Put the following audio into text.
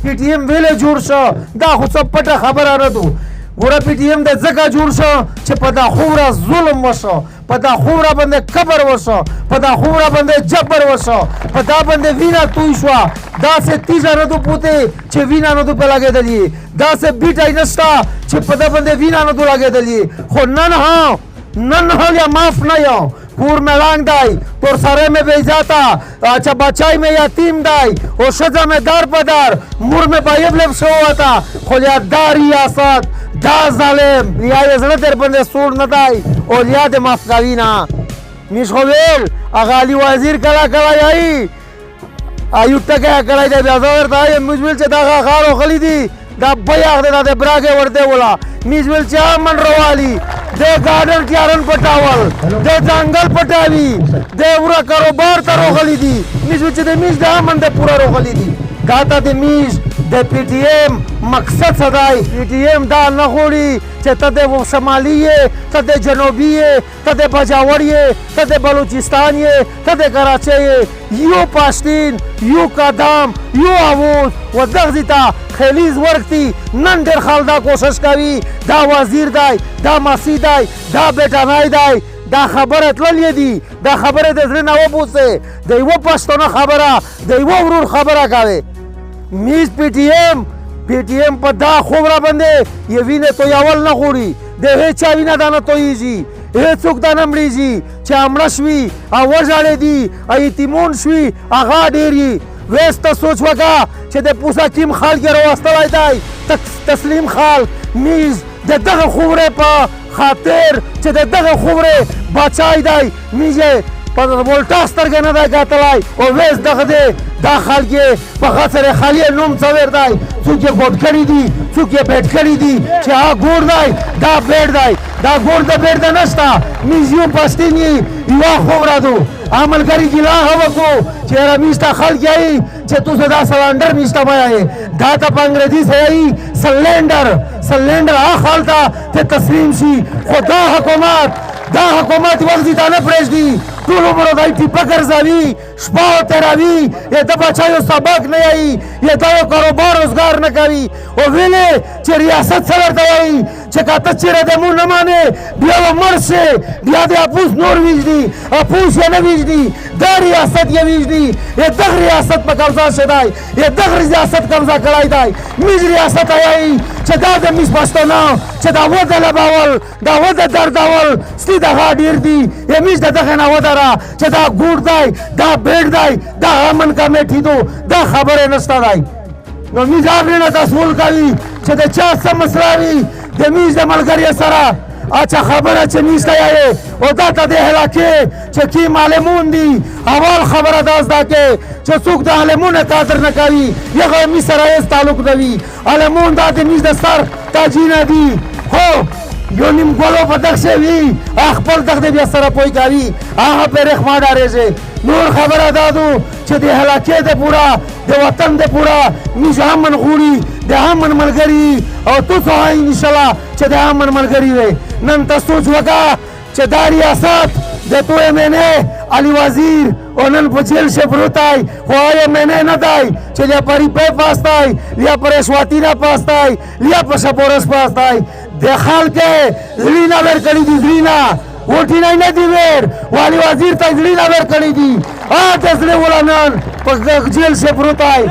PTM ویلې جوړ شو دا خو څه پټه خبره نه ده ګوره PTM د ځکه جوړ شو چې په دا خوره ظلم وشو په دا خوره باندې کبر وشو په دا خوره باندې جبر وشو په دا باندې وینا توی شوه داسې تیږه نه ده پوتې چې وینا نه ده پې لګېدلې داسې بیټی نشته چې په ده باندې وینا نه ده لګېدلې خو نن هم یا معاف نه یم کور میں رنگ دائی تور سرے میں بے جاتا اچھا بچائی میں یتیم دائی او شجا میں دار پدار مور میں بایب لب شو آتا خولیا دا ریاست دا ظالم ریای زنه در بنده سور ندائی اولیاد مفقوینا میش خویل اغالی وزیر کلا کلا یایی ایوب تکه کلائی دا بیازاور دائی مجبیل چه دا خارو خلی دی دا بیاغ دا دا براغه ورده ولا مجبیل چه من روالی دے گارڈن کیارن پٹاول دے جنگل پٹاوی دے ورا کاروبار تا روغلی دی میز وچ دے میز دا من دے پورا روغلی دی داتا دے میز دے PTM مقصد صدای PTM دا نخوڑی چه تا دے شمالیه تا دے جنوبیه تا دے بجاوریه تا دے بلوچستانیه تا دے کراچیه یو پاشتین یو قدم یو آووز و دغزی تا خیلیز ورکتی نن در خالدا کوشش کوي دا وزیر دی دا مسی دی دا بیٹانای دی دا خبره تللی دی دا خبره د زړه نه وبوسه د یو پښتون خبره د یو ورور خبره کوي میز PTM په دا خوبره باندې یوینه تو یول نه غوړي د هیڅ وینه دانه تویږي هیڅوک دانه مړیږي چې امړه شوي او وژاړې دي ایتیمون شوي هغه ډېری ویسته سوچ وکړه چې د پوساکیم خال کې راوستلی دی تسلیم خال میز د دغه خبرې په خاطر چې د دغه خبرې بچای دی میز یې په ولټا سترګې نه دی کتلی او ویس دغه دی دا خلک یې په خاطر خالي نوم څویر دی څوک یې ګوډ کړي دي څوک یې بیټ کړي دي چې هغه ګور دی دا بیټ دی دا ګور د بیټ ده نشته میز یو پښتین یې یوه خبره ده عملګری ګیلا هوا کو چې رمیش تا خلک یې چې تو صدا سلندر میشته وایي دا ته په انګریزي سره سلندر اخالتا ته تسلیم شي خدا حکومت وخت ته نه پرېږدي ټول عمر دای ټیپه ګرځوي شپه تیروي یا د بچایو سبق نه یایي یا د کاروبار روزګار نه کوي او ویلې چې ریاست څه ورته وایي چې که ته چېرې د مونږ نه مانې بیا به مړ شې بیا د اپوس نور ویږدي اپوس یې نه ویږدي دا ریاست یې ویږدي یا دغه ریاست په قبضه شدی یا دغه ریاست قبضه کړی دی میز ریاست یایي چې دا د میز پښتانه چې دا وده لبول دا وده دردول ستی دغه ډېر دي یا میز د دغه نه ودره چې دا ګوډ دی دا بیټ دی دا امن کمیټي دو دا خبرې نشته دی نو میز هغې نه تسول کوي چې د چا څه مسله وي د میز د ملګري سره اچھا خبره چې نشته یې او دا ته د هلاکې چې کیم عالمون دي اول خبره دا زده کې چې څوک د عالمونه قدر نه کوي یغه میز سره هېڅ تعلق نه وي عالمون دا د میز د سر تاجونه دي خو یو نیم ګلو په دغسې وي خپل دغ د بیا سره پوی کوي هغه پرې رخ ما ډارېږي نور خبره دا ده چې د هلاکې د پوره د وطن د پوره میز امن غوړي د امن ملګري او تو څه وایي انشاءالله چې د امن ملګري وي نن ته سوچ وکړه چې دا ریاست د تو MNA علی وزیر او نن په جیل شي پروتای خو MNA نه دی چې لیا پری په پاستای لیا پر رشوتی نه پاستای لیا په شپورس پاستای د خلک زلینا ورکړي دي زلینا وټی نه دی ور والی وزیر ته زلینا ورکړي دي ا تاسو ولنن په جیل شي پروتای